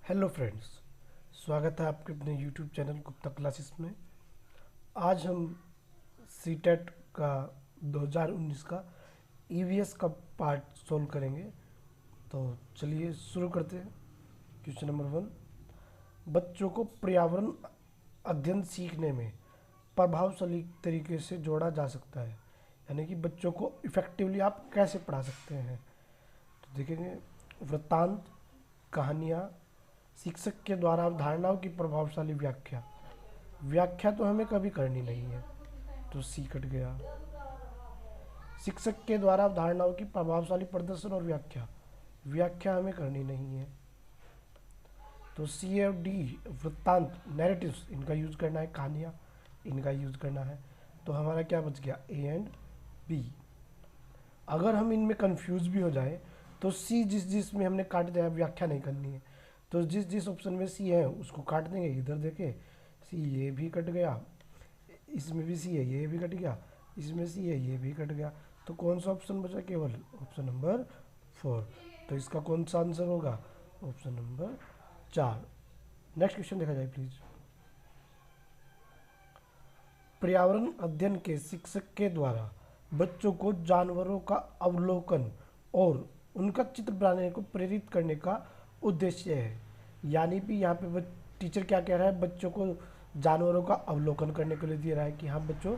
Hello friends, स्वागत है आपके अपने यूट्यूब चैनल गुप्ता क्लासेस में। आज हम सीटेट का 2019 का ईवीएस का पार्ट सोल्व करेंगे। तो चलिए शुरू करते हैं। क्वेश्चन नंबर 1, बच्चों को पर्यावरण अध्ययन सीखने में प्रभावशाली तरीके से जोड़ा जा सकता है, यानी कि बच्चों को इफ़ेक्टिवली आप कैसे पढ़ा सकते हैं। तो देखेंगे, वृत्तांत, कहानियाँ, शिक्षक के द्वारा अवधारणाओं की प्रभावशाली व्याख्या। व्याख्या तो हमें कभी करनी नहीं है, तो सी कट गया। शिक्षक के द्वारा अवधारणाओं की प्रभावशाली प्रदर्शन और व्याख्या, व्याख्या हमें करनी नहीं है, तो सी और डी। वृत्तांत, नैरेटिव्स, इनका यूज करना है। कहानियाँ, इनका यूज करना है। तो हमारा क्या बच गया, ए एंड बी। अगर हम इनमें कंफ्यूज भी हो जाए तो सी जिस जिस में हमने काट दिया, व्याख्या नहीं करनी है, तो जिस जिस ऑप्शन में सी है उसको काट देंगे। इधर देखे, सी ये भी कट गया, इसमें भी सी है ये भी कट गया, इसमें सी है ये भी कट गया। तो कौन सा ऑप्शन बचा, केवल ऑप्शन नंबर 4। तो इसका कौन सा आंसर होगा, ऑप्शन नंबर 4। नेक्स्ट क्वेश्चन देखा जाए प्लीज। पर्यावरण अध्ययन के शिक्षक के द्वारा बच्चों को जानवरों का अवलोकन और उनका चित्र बनाने को प्रेरित करने का उद्देश्य है। यानी कि यहाँ पे टीचर क्या कह रहा है, बच्चों को जानवरों का अवलोकन करने के लिए दे रहा है कि हाँ बच्चों,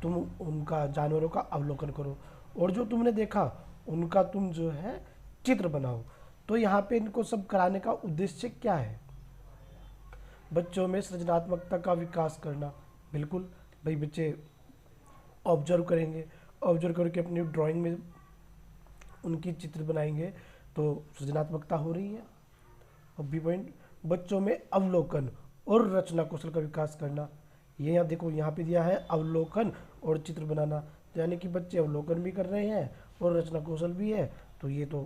तुम उनका जानवरों का अवलोकन करो और जो तुमने देखा उनका तुम जो है चित्र बनाओ। तो यहाँ पे इनको सब कराने का उद्देश्य क्या है, बच्चों में सृजनात्मकता का विकास करना। बिल्कुल भाई, बच्चे ऑब्जर्व करेंगे, ऑब्जर्व करके अपनी ड्राइंग में उनकी चित्र बनाएंगे, तो सृजनात्मकता हो रही है। और बी पॉइंट, बच्चों में अवलोकन और रचना कौशल का विकास करना। ये यहाँ देखो, यहाँ पे दिया है अवलोकन और चित्र बनाना, यानी कि बच्चे अवलोकन भी कर रहे हैं और रचना कौशल भी है, तो ये तो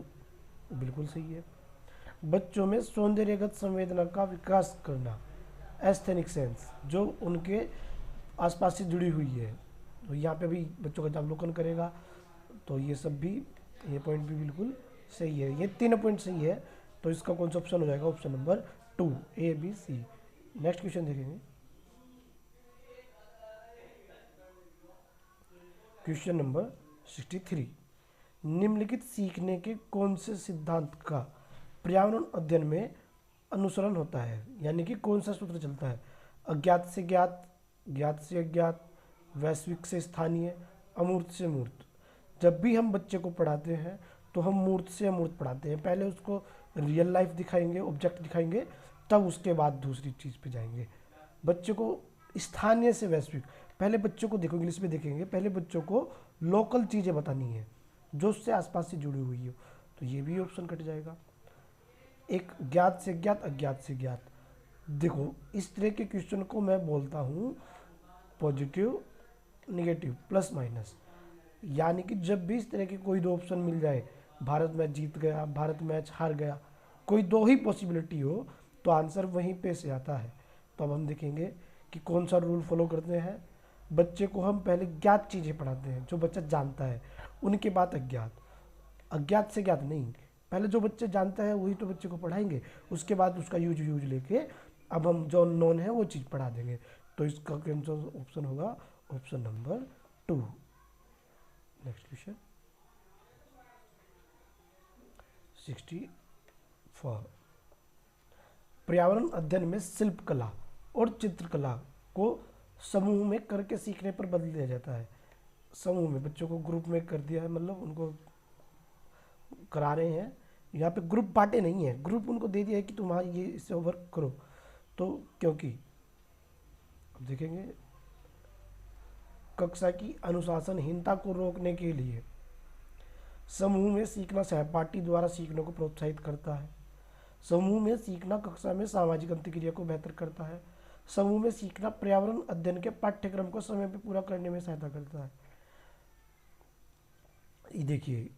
बिल्कुल सही है। बच्चों में सौंदर्यगत संवेदना का विकास करना, एस्थेनिक सेंस, जो उनके आसपास से जुड़ी हुई है, तो यहाँ पे भी बच्चों का अवलोकन करेगा। तो ये सब भी, ये पॉइंट भी बिल्कुल सही है, ये तीनों पॉइंट सही है। तो इसका कौन सा ऑप्शन हो जाएगा, option number 2, A B C. Next question देखेंगे। क्वेश्चन नंबर 63, निम्नलिखित सीखने के कौन से सिद्धांत का पर्यावरण अध्ययन में अनुसरण होता है, यानी कि कौन सा सूत्र चलता है। अज्ञात से ज्ञात, ज्ञात से अज्ञात, वैश्विक से स्थानीय, अमूर्त से मूर्त। जब भी हम बच्चे को पढ़ाते हैं तो हम मूर्त से अमूर्त पढ़ाते हैं। पहले उसको रियल लाइफ दिखाएंगे, ऑब्जेक्ट दिखाएंगे, तब उसके बाद दूसरी चीज़ पे जाएंगे। बच्चे को स्थानीय से वैश्विक, पहले बच्चों को देखो, इंग्लिश में देखेंगे, पहले बच्चों को लोकल चीज़ें बतानी है जो उससे आसपास से जुड़ी हुई हो, तो ये भी ऑप्शन कट जाएगा। एक ज्ञात से ज्ञात, अज्ञात से ज्ञात। देखो, इस तरह के क्वेश्चन को मैं बोलता हूँ पॉजिटिव, निगेटिव, प्लस माइनस। यानी कि जब भी इस तरह के कोई दो ऑप्शन मिल जाए, भारत मैच जीत गया, भारत मैच हार गया, कोई दो ही पॉसिबिलिटी हो, तो आंसर वहीं पे से आता है। तो अब हम देखेंगे कि कौन सा रूल फॉलो करते हैं। बच्चे को हम पहले ज्ञात चीज़ें पढ़ाते हैं जो बच्चा जानता है, उनके बाद अज्ञात। अज्ञात से ज्ञात नहीं, पहले जो बच्चे जानता है वही तो बच्चे को पढ़ाएंगे, उसके बाद उसका यूज यूज लेके अब हम जो नॉन है वो चीज़ पढ़ा देंगे। तो इसका कौन सा ऑप्शन होगा, ऑप्शन नंबर 2। नेक्स्ट क्वेश्चन 64, पर्यावरण अध्ययन में शिल्प कला और चित्रकला को समूह में करके सीखने पर बदल दिया जाता है। समूह में, बच्चों को ग्रुप में कर दिया है, मतलब उनको करा रहे हैं। यहाँ पे ग्रुप बांटे नहीं है, ग्रुप उनको दे दिया है कि तुम्हारा ये इससे वर्क करो। तो क्योंकि अब देखेंगे, कक्षा की अनुशासनहीनता को रोकने के लिए समूह में सीखना सहपाठी द्वारा सीखने को प्रोत्साहित करता है। समूह में सीखना कक्षा में सामाजिक अंतक्रिया को बेहतर करता है। समूह में सीखना पर्यावरण अध्ययन के पाठ्यक्रम को समय पर पूरा करने में सहायता करता है। ये देखिए,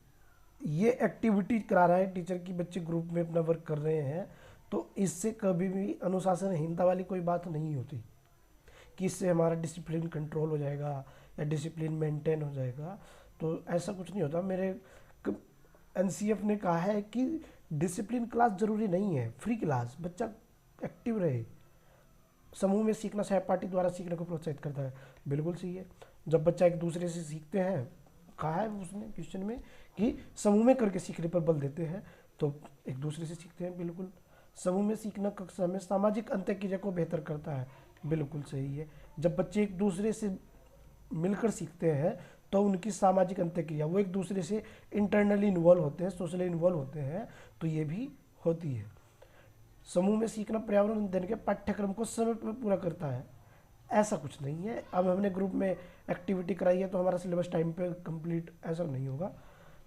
ये एक्टिविटी करा रहा है टीचर की, बच्चे ग्रुप में अपना वर्क कर रहे हैं, तो इससे कभी भी अनुशासनहीनता वाली कोई बात नहीं होती कि इससे हमारा डिसिप्लिन कंट्रोल हो जाएगा या डिसिप्लिन मेंटेन हो जाएगा। तो ऐसा कुछ नहीं होता। मेरे एनसीएफ ने कहा है कि डिसिप्लिन क्लास जरूरी नहीं है, फ्री क्लास, बच्चा एक्टिव रहे। समूह में सीखना सहपाठी द्वारा सीखने को प्रोत्साहित करता है, बिल्कुल सही है। जब बच्चा एक दूसरे से सीखते हैं, कहा है उसने क्वेश्चन में कि समूह में करके सीखने पर बल देते हैं, तो एक दूसरे से सीखते हैं, बिल्कुल। समूह में सीखना कक्षा में सामाजिक अंतःक्रिया को बेहतर करता है, बिल्कुल सही है। जब बच्चे एक दूसरे से मिलकर सीखते हैं तो उनकी सामाजिक अंतःक्रिया, वो एक दूसरे से इंटरनली इन्वॉल्व होते हैं, सोशली इन्वॉल्व होते हैं, तो ये भी होती है। समूह में सीखना पर्यावरण अध्ययन के पाठ्यक्रम को समय पर पूरा करता है, ऐसा कुछ नहीं है। अब हमने ग्रुप में एक्टिविटी कराई है तो हमारा सिलेबस टाइम पे कंप्लीट, ऐसा नहीं होगा।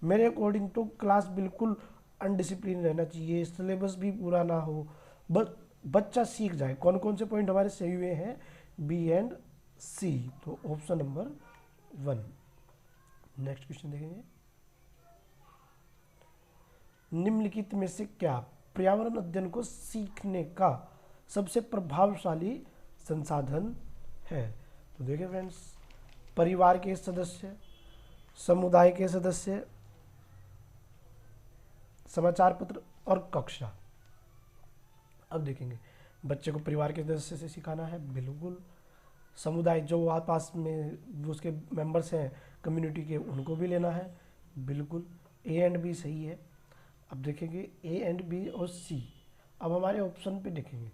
मेरे अकॉर्डिंग तो क्लास बिल्कुल अनडिसिप्लिन रहना चाहिए, सिलेबस भी पूरा ना हो, बस बच्चा सीख जाए। कौन कौन से पॉइंट हमारे सही हुए हैं, बी एंड सी, तो ऑप्शन नंबर 1। नेक्स्ट क्वेश्चन देखेंगे, निम्नलिखित में से क्या पर्यावरण अध्ययन को सीखने का सबसे प्रभावशाली संसाधन है? तो देखिए फ्रेंड्स, परिवार के सदस्य, समुदाय के सदस्य, समाचार पत्र और कक्षा। अब देखेंगे, बच्चे को परिवार के सदस्य से सिखाना है, बिल्कुल। समुदाय, जो आसपास में उसके मेंबर्स हैं कम्युनिटी के, उनको भी लेना है, बिल्कुल। ए एंड बी सही है। अब देखेंगे ए एंड बी और सी। अब हमारे ऑप्शन पे देखेंगे,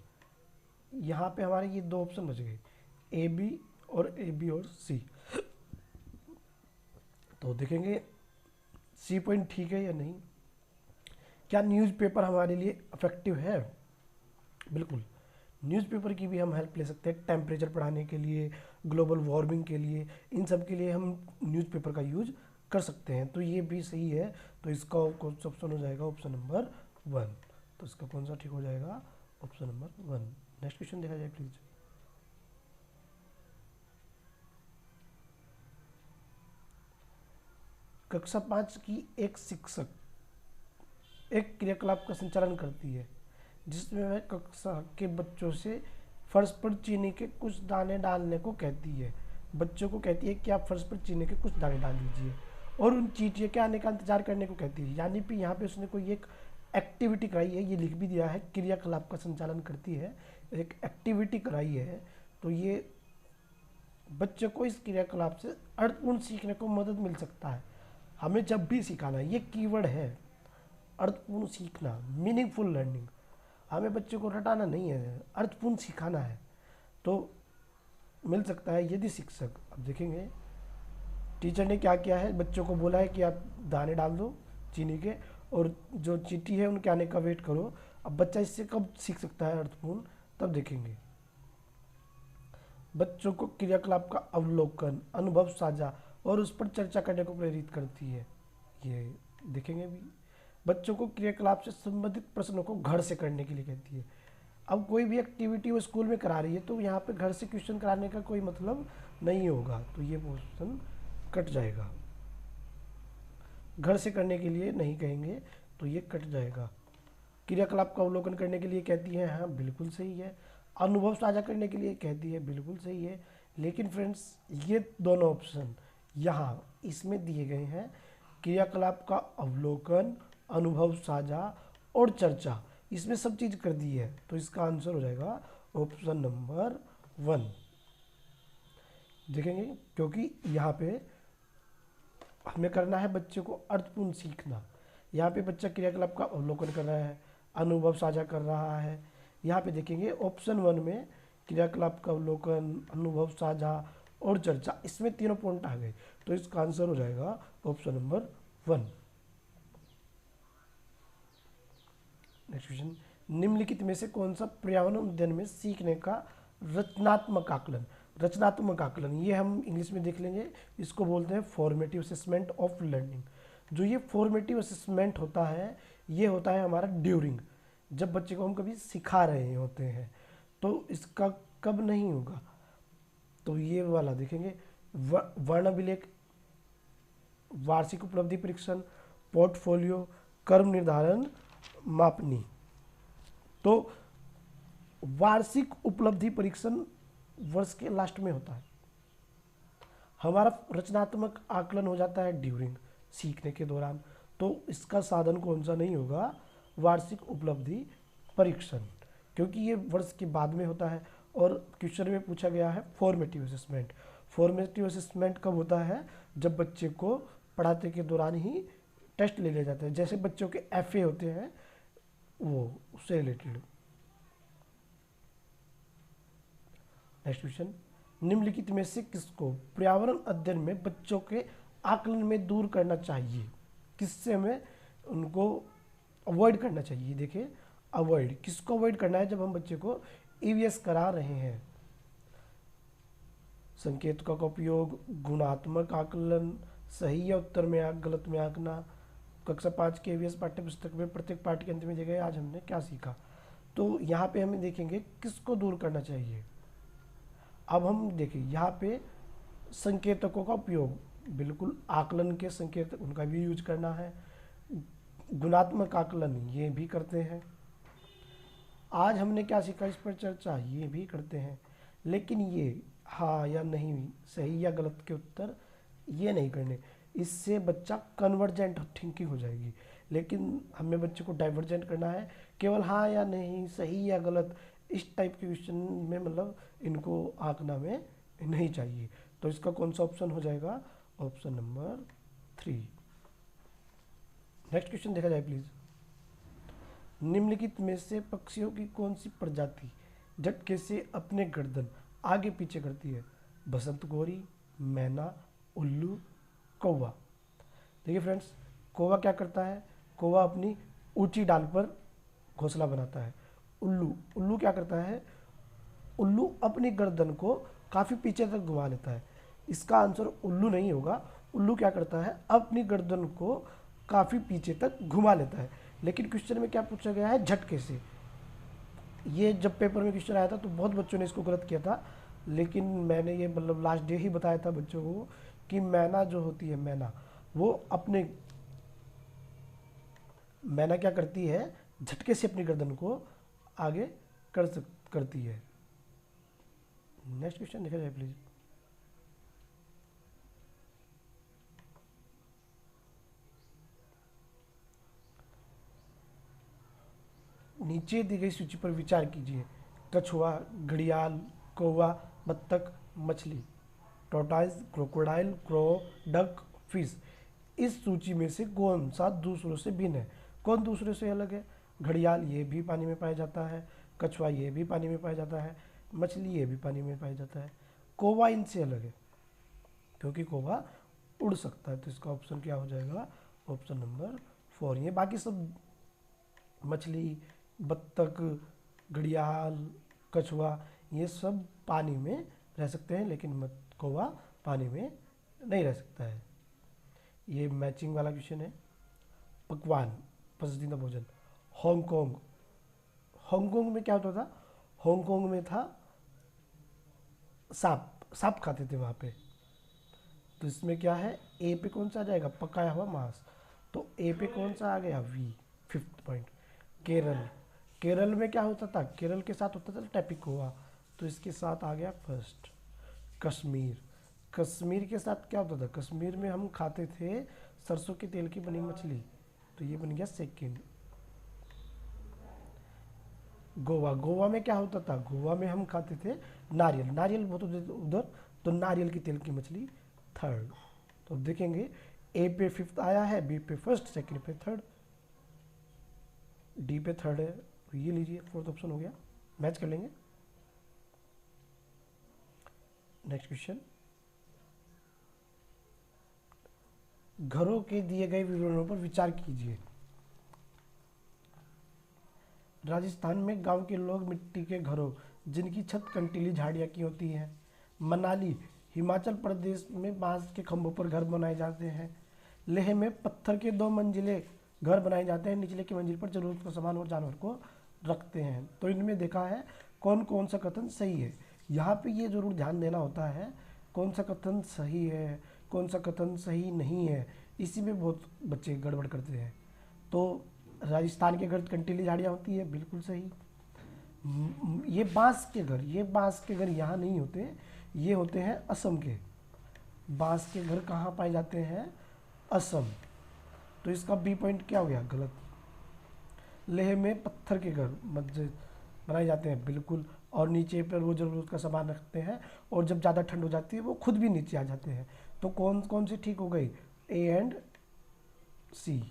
यहाँ पे हमारे ये 2 ऑप्शन बच गए, ए बी और सी। तो देखेंगे सी पॉइंट ठीक है या नहीं। क्या न्यूज़पेपर हमारे लिए इफेक्टिव है? बिल्कुल, न्यूज़पेपर की भी हम हेल्प ले सकते हैं टेम्परेचर पढ़ाने के लिए, ग्लोबल वार्मिंग के लिए, इन सब के लिए हम न्यूज़पेपर का यूज कर सकते हैं, तो ये भी सही है। तो इसका कौन सा ऑप्शन हो जाएगा, ऑप्शन नंबर 1। तो इसका कौन सा ठीक हो जाएगा, ऑप्शन नंबर 1। नेक्स्ट क्वेश्चन देखा जाए प्लीज। कक्षा 5 की एक शिक्षक एक क्रियाकलाप का संचालन करती है जिसमें वह कक्षा के बच्चों से फर्श पर चीनी के कुछ दाने डालने को कहती है। बच्चों को कहती है कि आप फर्श पर चीनी के कुछ दाने डाल दीजिए और उन चींटियों के आने का इंतजार करने को कहती है। यानी कि यहाँ पे उसने कोई एक एक्टिविटी कराई है, ये लिख भी दिया है, क्रियाकलाप का संचालन करती है, एक एक्टिविटी कराई है। तो ये बच्चों को इस क्रियाकलाप से अर्थपूर्ण सीखने को मदद मिल सकता है। हमें जब भी सिखाना, ये कीवर्ड है, अर्थपूर्ण सीखना, मीनिंगफुल लर्निंग। हमें बच्चों को रटाना नहीं है, अर्थपूर्ण सिखाना है, तो मिल सकता है यदि शिक्षक। अब देखेंगे टीचर ने क्या किया है, बच्चों को बोला है कि आप दाने डाल दो चीनी के और जो चींटी है उनके आने का वेट करो। अब बच्चा इससे कब सीख सकता है अर्थपूर्ण, तब देखेंगे। बच्चों को क्रियाकलाप का अवलोकन, अनुभव साझा और उस पर चर्चा करने को प्रेरित करती है, ये देखेंगे भी। बच्चों को क्रियाकलाप से संबंधित प्रश्नों को घर से करने के लिए कहती है। अब कोई भी एक्टिविटी वो स्कूल में करा रही है तो यहाँ पे घर से क्वेश्चन कराने का कोई मतलब नहीं होगा, तो ये क्वेश्चन कट जाएगा। घर से करने के लिए नहीं कहेंगे तो ये कट जाएगा। क्रियाकलाप का अवलोकन करने के लिए कहती है, हाँ बिल्कुल सही है। अनुभव साझा करने के लिए कहती है, बिल्कुल सही है। लेकिन फ्रेंड्स ये दोनों ऑप्शन यहाँ इसमें दिए गए हैं, क्रियाकलाप का अवलोकन, अनुभव साझा और चर्चा, इसमें सब चीज़ कर दी है, तो इसका आंसर हो जाएगा ऑप्शन नंबर 1। देखेंगे क्योंकि यहाँ पे हमें करना है बच्चे को अर्थपूर्ण सीखना। यहाँ पे बच्चा क्रियाकलाप का अवलोकन कर रहा है, अनुभव साझा कर रहा है। यहाँ पे देखेंगे ऑप्शन 1 में क्रियाकलाप का अवलोकन, अनुभव साझा और चर्चा, इसमें तीनों पॉइंट आ गए, तो इसका आंसर हो जाएगा ऑप्शन नंबर 1। नेक्स्ट क्वेश्चन, निम्नलिखित में से कौन सा पर्यावरण अध्ययन में सीखने का रचनात्मक आकलन? रचनात्मक आकलन ये हम इंग्लिश में देख लेंगे, इसको बोलते हैं फॉर्मेटिव असेसमेंट ऑफ लर्निंग। जो ये फॉर्मेटिव असेसमेंट होता है, ये होता है हमारा ड्यूरिंग, जब बच्चे को हम कभी सिखा रहे होते हैं, तो इसका कब नहीं होगा, तो ये वाला देखेंगे, वर्ण अभिलेख, वार्षिक उपलब्धि परीक्षण, पोर्टफोलियो, कर्म निर्धारण, मापनी। तो वार्षिक उपलब्धि परीक्षण वर्ष के लास्ट में होता है। हमारा रचनात्मक आकलन हो जाता है ड्यूरिंग, सीखने के दौरान, तो इसका साधन कौन सा नहीं होगा, वार्षिक उपलब्धि परीक्षण, क्योंकि ये वर्ष के बाद में होता है। और क्वेश्चन में पूछा गया है फॉर्मेटिव असेसमेंट। फॉर्मेटिव असेसमेंट कब होता है? जब बच्चे को पढ़ाते के दौरान ही टेस्ट ले लिया जाता है, जैसे बच्चों के FA होते हैं वो, उससे रिलेटेड। नेक्स्ट क्वेश्चन, निम्नलिखित में से किसको पर्यावरण अध्ययन में बच्चों के आकलन में दूर करना चाहिए? किससे हमें उनको अवॉइड करना चाहिए? देखिए, अवॉइड किसको अवॉइड करना है? जब हम बच्चे को EVS करा रहे हैं, संकेतकों का उपयोग, गुणात्मक आकलन, सही या उत्तर में गलत में आंकना। कक्षा 5 के EVS पाठ्य पुस्तक में प्रत्येक पाठ के अंत में जगह आज हमने क्या सीखा। तो यहाँ पे हमें देखेंगे किसको दूर करना चाहिए। अब हम देखें यहाँ पे संकेतकों का उपयोग, बिल्कुल आकलन के संकेतक उनका भी यूज करना है। गुणात्मक आकलन ये भी करते हैं। आज हमने क्या सीखा इस पर चर्चा, ये भी करते हैं। लेकिन ये हाँ या नहीं, सही या गलत के उत्तर ये नहीं करने, इससे बच्चा कन्वर्जेंट थिंकिंग हो जाएगी। लेकिन हमें बच्चे को डाइवर्जेंट करना है, केवल हाँ या नहीं, सही या गलत, इस टाइप के क्वेश्चन में मतलब इनको आंकना में नहीं चाहिए। तो इसका कौन सा ऑप्शन हो जाएगा? Option number 3। नेक्स्ट क्वेश्चन देखा जाए प्लीज। निम्नलिखित में से पक्षियों की कौन सी प्रजाति झटके से अपने गर्दन आगे पीछे करती है? बसंत गोरी, मैना, उल्लू, कौवा। देखिए फ्रेंड्स, कौवा क्या करता है? कौवा अपनी ऊंची डाल पर घोंसला बनाता है। उल्लू क्या करता है? उल्लू अपनी गर्दन को काफ़ी पीछे तक घुमा लेता है। इसका आंसर उल्लू नहीं होगा। उल्लू क्या करता है? अपनी गर्दन को काफ़ी पीछे तक घुमा लेता है। लेकिन क्वेश्चन में क्या पूछा गया है? झटके से। ये जब पेपर में क्वेश्चन आया था तो बहुत बच्चों ने इसको गलत किया था, लेकिन मैंने ये मतलब लास्ट डे ही बताया था बच्चों को कि मैना जो होती है, मैना क्या करती है? झटके से अपनी गर्दन को आगे करती है। नेक्स्ट क्वेश्चन देखा जाए प्लीज। नीचे दी गई सूची पर विचार कीजिए। कछुआ, घड़ियाल, कौवा, बत्तख, मछली। Tortoise, crocodile, crow, duck, fish. इस सूची में से कौन सा दूसरों से भिन्न है? कौन दूसरे से अलग है? घड़ियाल ये भी पानी में पाया जाता है, कछुआ ये भी पानी में पाया जाता है, मछली ये भी पानी में पाया जाता है। कौवा इनसे अलग है क्योंकि कौवा उड़ सकता है। तो इसका ऑप्शन क्या हो जाएगा? Option number 4। ये बाकी सब मछली, बत्तख, घड़ियाल, कछुआ ये सब पानी में रह सकते हैं, लेकिन कौवा पानी में नहीं रह सकता है। ये मैचिंग वाला क्वेश्चन है। पकवान, पसंदीदा भोजन। हांगकांग। हांगकांग में क्या होता था? हांगकांग में था सांप खाते थे वहाँ पे। तो इसमें क्या है? ए पे कौन सा आ जाएगा? पकाया हुआ मांस। तो ए पे कौन सा आ गया? We, 5th point. केरल में क्या होता था? केरल के साथ होता था टैपिकोआ, तो इसके साथ आ गया फर्स्ट। कश्मीर के साथ क्या होता था? कश्मीर में हम खाते थे सरसों के तेल की बनी मछली, तो ये बन गया सेकंड। गोवा में क्या होता था? गोवा में हम खाते थे नारियल बहुत उधर, तो नारियल की तेल की मछली थर्ड। तो अब देखेंगे ए पे 5th आया है, बी पे फर्स्ट, सेकंड पे थर्ड, डी पे थर्ड है, तो ये लीजिए 4th ऑप्शन हो गया। मैच कर लेंगे। नेक्स्ट क्वेश्चन, घरों के दिए गए विवरणों पर विचार कीजिए। राजस्थान में गांव के लोग मिट्टी के घरों जिनकी छत कंटीली झाड़ियाँ की होती है। मनाली, हिमाचल प्रदेश में बांस के खंभों पर घर बनाए जाते हैं। लेह में पत्थर के 2 मंजिले घर बनाए जाते हैं, निचले की मंजिल पर जरूरत का सामान और जानवर को रखते हैं। तो इनमें देखा है कौन कौन सा कथन सही है। यहाँ पे ये जरूर ध्यान देना होता है कौन सा कथन सही है, कौन सा कथन सही नहीं है। इसी में बहुत बच्चे गड़बड़ करते हैं। तो राजस्थान के घर कंटीली झाड़ियाँ होती है, बिल्कुल सही। ये बांस के घर यहाँ नहीं होते, ये होते हैं असम के। बांस के घर कहाँ पाए जाते हैं? असम। तो इसका बी पॉइंट क्या हो गया? गलत। लेह में पत्थर के घर मस्जिद बनाए जाते हैं, बिल्कुल। और नीचे पर वो ज़रूरत का सामान रखते हैं, और जब ज़्यादा ठंड हो जाती है वो खुद भी नीचे आ जाते हैं। तो कौन कौन सी ठीक हो गई, ए एंड सी।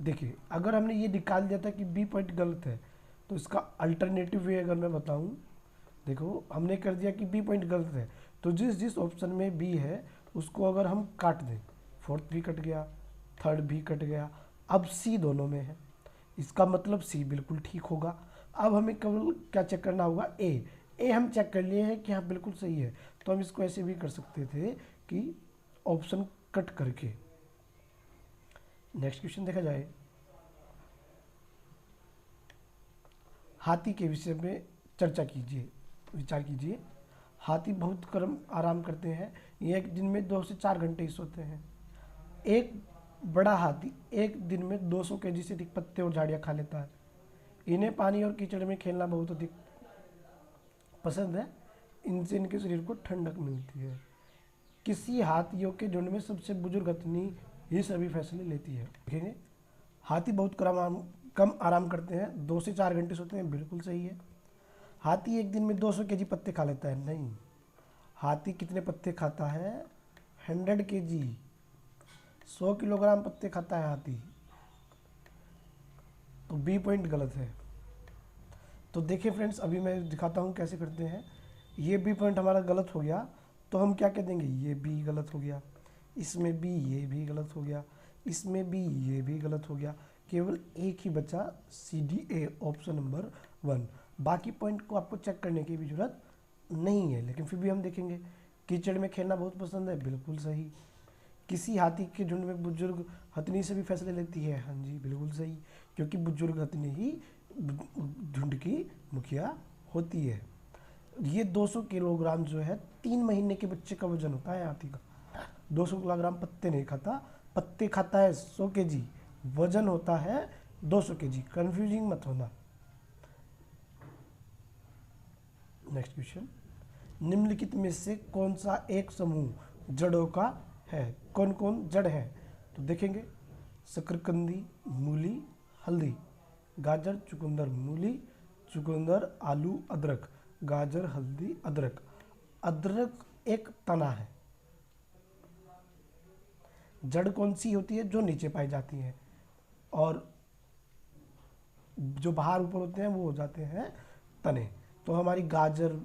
देखिए अगर हमने ये निकाल दिया था कि बी पॉइंट गलत है, तो इसका अल्टरनेटिव वे अगर मैं बताऊं, देखो हमने कर दिया कि बी पॉइंट गलत है, तो जिस जिस ऑप्शन में बी है उसको अगर हम काट दें, फोर्थ भी कट गया, थर्ड भी कट गया, अब सी दोनों में है, इसका मतलब सी बिल्कुल ठीक होगा। अब हमें केवल क्या चेक करना होगा, ए हम चेक कर लिए हैं कि हाँ बिल्कुल सही है, तो हम इसको ऐसे भी कर सकते थे कि ऑप्शन कट करके। नेक्स्ट क्वेश्चन देखा जाए, हाथी के विषय में चर्चा कीजिए, विचार कीजिए। हाथी बहुत कम आराम करते हैं, ये एक दिन में 2 से 4 घंटे ही सोते हैं। एक बड़ा हाथी एक दिन में 200 केजी से अधिक पत्ते और झाड़ियाँ खा लेता है। इन्हें पानी और कीचड़ में खेलना बहुत अधिक पसंद है, इनसे इनके शरीर को ठंडक मिलती है। किसी हाथियों के झुंड में सबसे बुजुर्ग हथनी ही सभी फैसले लेती है। देखेंगे हाथी बहुत कम आराम करते हैं, 2 से 4 घंटे सोते हैं, बिल्कुल सही है। हाथी एक दिन में 200 केजी पत्ते खा लेता है, नहीं। हाथी कितने पत्ते खाता है, 100 केजी, 100 किलोग्राम पत्ते खाता है हाथी, तो बी पॉइंट गलत है। तो देखिए फ्रेंड्स, अभी मैं दिखाता हूँ कैसे करते हैं। ये बी पॉइंट हमारा गलत हो गया, तो हम क्या कह देंगे, ये बी गलत हो गया, इसमें बी ये भी गलत हो गया, इसमें बी ये भी गलत हो गया, केवल एक ही बचा C D A option number 1। बाकी पॉइंट को आपको चेक करने की भी जरूरत नहीं है, लेकिन फिर भी हम देखेंगे। कीचड़ में खेलना बहुत पसंद है, बिल्कुल सही। किसी हाथी के झुंड में बुजुर्ग हथनी से भी फैसले लेती है, हाँ जी बिल्कुल सही, क्योंकि बुजुर्ग हथनी ही झुंड की मुखिया होती है। ये 200 किलोग्राम जो है 3 महीने के बच्चे का वजन होता है हाथी का। 200 किलोग्राम पत्ते नहीं खाता, पत्ते खाता है 100 केजी, वजन होता है 200 केजी, कंफ्यूजिंग मत होना। नेक्स्ट क्वेश्चन, निम्नलिखित में से कौन सा एक समूह जड़ों का है, कौन कौन जड़ है, तो देखेंगे शकरकंदी, मूली, हल्दी, गाजर, चुकंदर, मूली, चुकंदर, आलू, अदरक, गाजर, हल्दी, अदरक। अदरक एक तना है। जड़ कौन सी होती है, जो नीचे पाई जाती है, और जो बाहर ऊपर होते हैं वो हो जाते हैं तने। तो हमारी गाजर,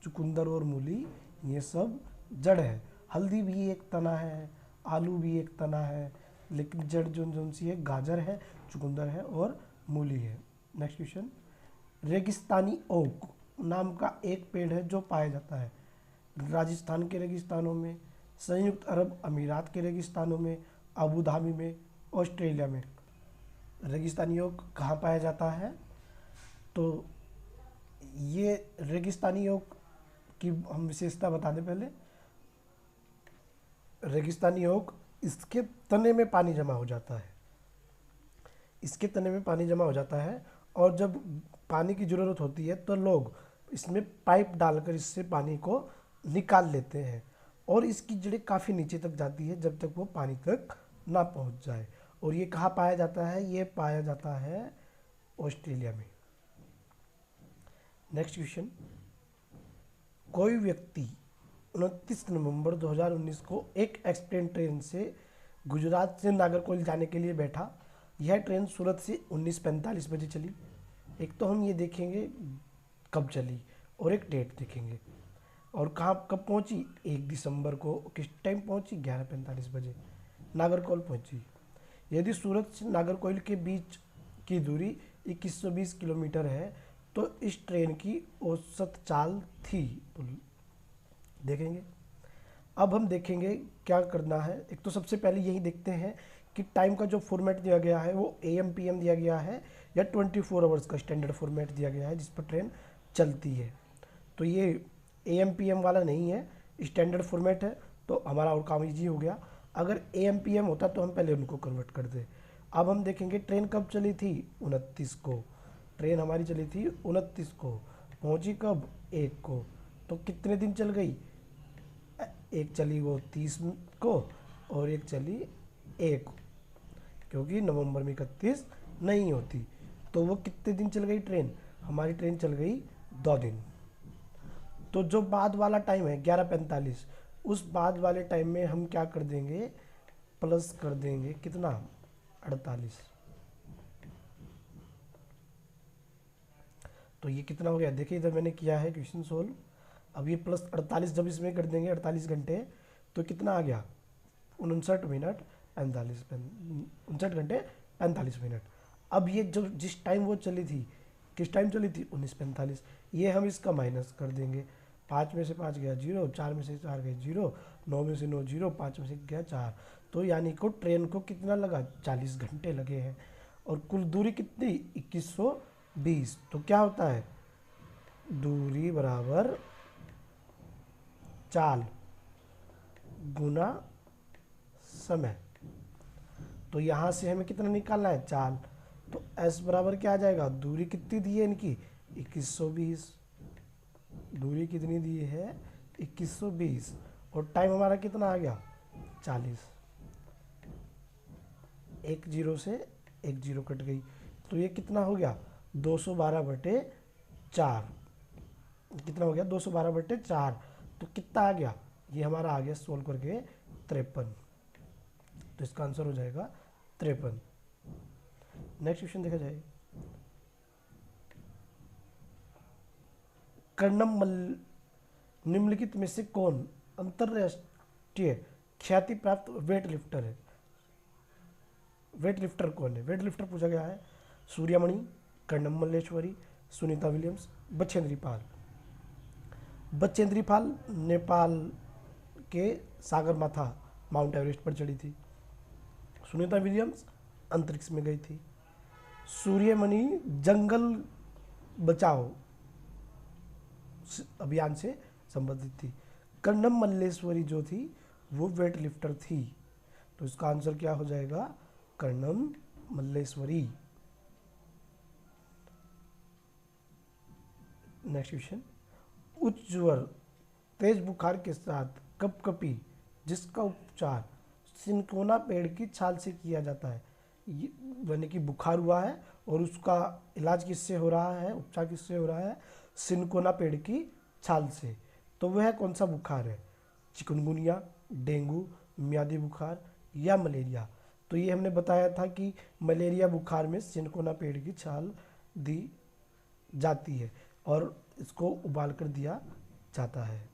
चुकंदर और मूली ये सब जड़ है। हल्दी भी एक तना है, आलू भी एक तना है, लेकिन जड़ जो सी है गाजर है, चुकंदर है और मूली है। नेक्स्ट क्वेश्चन, रेगिस्तानी ओक नाम का एक पेड़ है जो पाया जाता है राजस्थान के रेगिस्तानों में, संयुक्त अरब अमीरात के रेगिस्तानों में, अबू धाबी में, ऑस्ट्रेलिया में। रेगिस्तानी ओक कहाँ पाया जाता है, तो ये रेगिस्तानी ओक की हम विशेषता बता दें पहले। रेगिस्तानी ओक, इसके तने में पानी जमा हो जाता है, इसके तने में पानी जमा हो जाता है, और जब पानी की ज़रूरत होती है तो लोग इसमें पाइप डालकर इससे पानी को निकाल लेते हैं, और इसकी जड़ें काफ़ी नीचे तक जाती है जब तक वो पानी तक ना पहुंच जाए। और ये कहाँ पाया जाता है, ये पाया जाता है ऑस्ट्रेलिया में। नेक्स्ट क्वेश्चन, कोई व्यक्ति 29 नवंबर 2019 को एक एक्सप्रेस ट्रेन से गुजरात से नागरकोइल जाने के लिए बैठा। यह ट्रेन सूरत से 19:45 बजे चली। एक तो हम ये देखेंगे कब चली, और एक डेट देखेंगे, और कहाँ कब पहुँची, 1 दिसंबर को किस टाइम पहुँची, 11:45 बजे नागरकोइल पहुँची। यदि सूरत से नागरकोइल के बीच की दूरी 2120 किलोमीटर है, तो इस ट्रेन की औसत चाल थी, तो देखेंगे। अब हम देखेंगे क्या करना है। एक तो सबसे पहले यही देखते हैं कि टाइम का जो फॉर्मेट दिया गया है वो AM PM दिया गया है या 24 आवर्स का स्टैंडर्ड फॉर्मेट दिया गया है जिस पर ट्रेन चलती है। तो ये AM PM वाला नहीं है, स्टैंडर्ड फॉर्मेट है, तो हमारा और काम ईजी हो गया। अगर AM PM होता तो हम पहले उनको कन्वर्ट कर दें। अब हम देखेंगे ट्रेन कब चली थी, 29 को। ट्रेन हमारी चली थी 29 को, पहुंची कब, 1 को, तो कितने दिन चल गई, एक चली वो 30 को और एक चली 1 को, क्योंकि नवंबर में 31 नहीं होती। तो वो कितने दिन चल गई ट्रेन? हमारी ट्रेन चल गई 2 दिन। तो जो बाद वाला टाइम है 11:45, उस बाद वाले टाइम में हम क्या कर देंगे, प्लस कर देंगे कितना, 48। तो ये कितना हो गया, देखिए इधर मैंने किया है क्वेश्चन सोल्व। अब ये प्लस 48 जब इसमें कर देंगे 48 घंटे, तो कितना आ गया, 59 घंटे 45 मिनट। अब ये जो जिस टाइम वो चली थी, किस टाइम चली थी, 19:45। ये हम इसका माइनस कर देंगे, 5 में से 5 गया 0, 4 में से 4 गए 0, 9 में से 9 0, 5 में से गया 4। तो यानी को ट्रेन को कितना लगा, 40 घंटे लगे हैं। और कुल दूरी कितनी, 2120। तो क्या होता है, दूरी बराबर चाल गुना समय। तो यहाँ से हमें कितना निकालना है, चाल। तो s बराबर क्या आ जाएगा, दूरी कितनी दी है इनकी, 2120। दूरी कितनी दी है, 2120। और टाइम हमारा कितना आ गया, 40। एक जीरो से एक जीरो कट गई, तो ये कितना हो गया, 212/4। कितना हो गया, 212/4। तो कितना आ गया, ये हमारा आ गया सोल्व करके 53। तो इसका आंसर हो जाएगा 53। नेक्स्ट क्वेश्चन देखा जाए। कर्णम निम्नलिखित में से कौन अंतरराष्ट्रीय ख्याति प्राप्त वेट लिफ्टर है? वेट लिफ्टर कौन है? वेट लिफ्टर पूछा गया है। सूर्यमणि, कर्णम मल्लेश्वरी, सुनीता विलियम्स, बछेंद्री पाल। बछेंद्री पाल नेपाल के सागरमाथा माउंट एवरेस्ट पर चढ़ी थी। सुनीता विलियम्स अंतरिक्ष में गई थी। सूर्यमणि जंगल बचाओ अभियान से संबंधित थी। कर्णम मल्लेश्वरी जो थी वो वेट लिफ्टर थी। तो इसका आंसर क्या हो जाएगा, कर्णम मल्लेश्वरी। नेक्स्ट क्वेश्चन, उच्च ज्वर, तेज बुखार के साथ कपकपी, जिसका उपचार सिनकोना पेड़ की छाल से किया जाता है। यानी कि बुखार हुआ है और उसका इलाज किससे हो रहा है, उपचार किससे हो रहा है, सिनकोना पेड़ की छाल से। तो वह कौन सा बुखार है, चिकनगुनिया, डेंगू, मियादी बुखार या मलेरिया। तो ये हमने बताया था कि मलेरिया बुखार में सिनकोना पेड़ की छाल दी जाती है और इसको उबाल कर दिया जाता है।